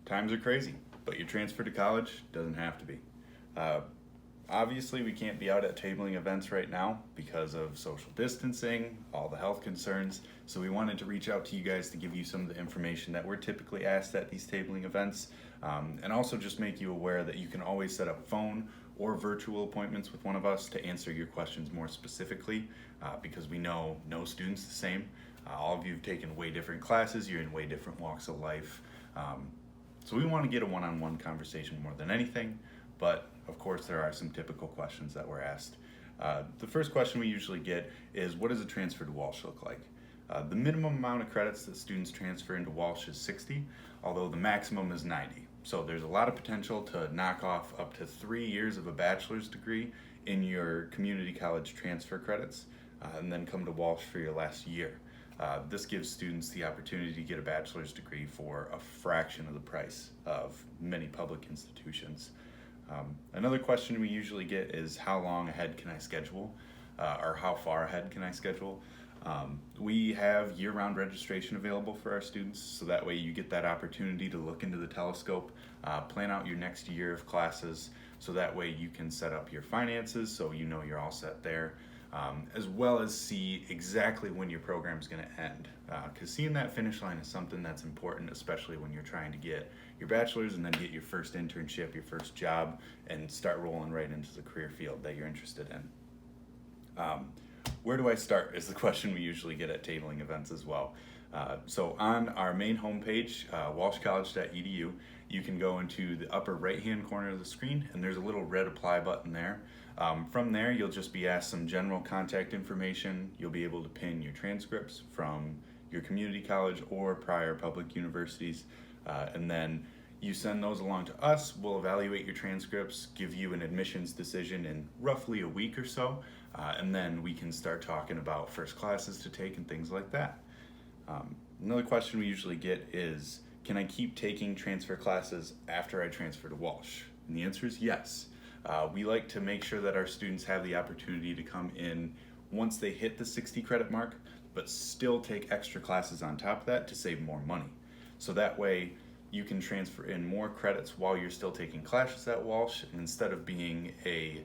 Times are crazy, but your transfer to college doesn't have to be. Uh, Obviously, we can't be out at tabling events right now because of social distancing, all the health concerns. So we wanted to reach out to you guys to give you some of the information that we're typically asked at these tabling events, and also just make you aware that you can always set up phone or virtual appointments with one of us to answer your questions more specifically, because we know no student's the same. All of you have taken way different classes, you're in way different walks of life. So we want to get a one-on-one conversation more than anything, but of course there are some typical questions that we're asked. The first question we usually get is, what does a transfer to Walsh look like? The minimum amount of credits that students transfer into Walsh is 60, although the maximum is 90. So there's a lot of potential to knock off up to 3 years of a bachelor's degree in your community college transfer credits, and then come to Walsh for your last year. This gives students the opportunity to get a bachelor's degree for a fraction of the price of many public institutions. Another question we usually get is, how long ahead can I schedule, or how far ahead can I schedule? We have year-round registration available for our students, so that way you get that opportunity to look into the telescope, plan out your next year of classes, so that way you can set up your finances so you know you're all set there, as well as see exactly when your program's going to end. Because seeing that finish line is something that's important, especially when you're trying to get your bachelor's and then get your first internship, your first job, and start rolling right into the career field that you're interested in. Where do I start is the question we usually get at tabling events as well. So on our main homepage, walshcollege.edu, you can go into the upper right-hand corner of the screen, and there's a little red apply button there. From there, you'll just be asked some general contact information. You'll be able to pin your transcripts from your community college or prior public universities, and then you send those along to us. We'll evaluate your transcripts, give you an admissions decision in roughly a week or so, and then we can start talking about first classes to take and things like that. Another question we usually get is, can I keep taking transfer classes after I transfer to Walsh? And the answer is yes. We like to make sure that our students have the opportunity to come in once they hit the 60 credit mark, but still take extra classes on top of that to save more money. So that way you can transfer in more credits while you're still taking classes at Walsh, and instead of being a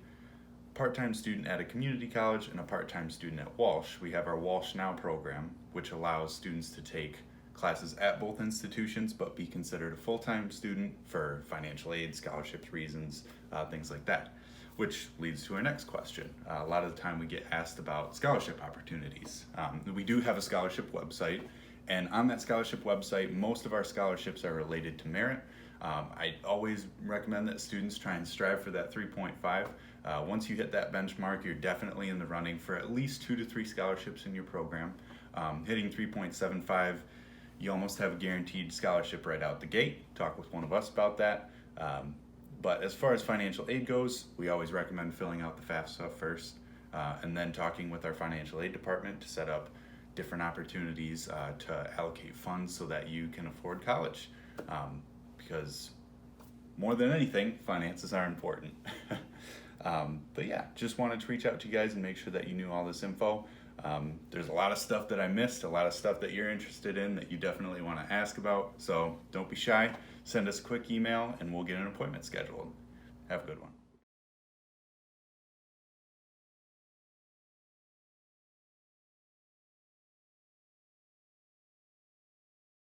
part-time student at a community college and a part-time student at Walsh, we have our Walsh Now program, which allows students to take classes at both institutions but be considered a full-time student for financial aid, scholarships reasons, things like that. Which leads to our next question. A lot of the time we get asked about scholarship opportunities. We do have a scholarship website, and on that scholarship website, most of our scholarships are related to merit. I always recommend that students try and strive for that 3.5. Once you hit that benchmark, you're definitely in the running for at least 2 to 3 scholarships in your program. Hitting 3.75, you almost have a guaranteed scholarship right out the gate. Talk with one of us about that. But as far as financial aid goes, we always recommend filling out the FAFSA first, and then talking with our financial aid department to set up different opportunities to allocate funds so that you can afford college. Because more than anything, finances are important. But yeah, just wanted to reach out to you guys and make sure that you knew all this info. There's a lot of stuff that I missed, a lot of stuff that you're interested in that you definitely want to ask about. So don't be shy. Send us a quick email and we'll get an appointment scheduled. Have a good one.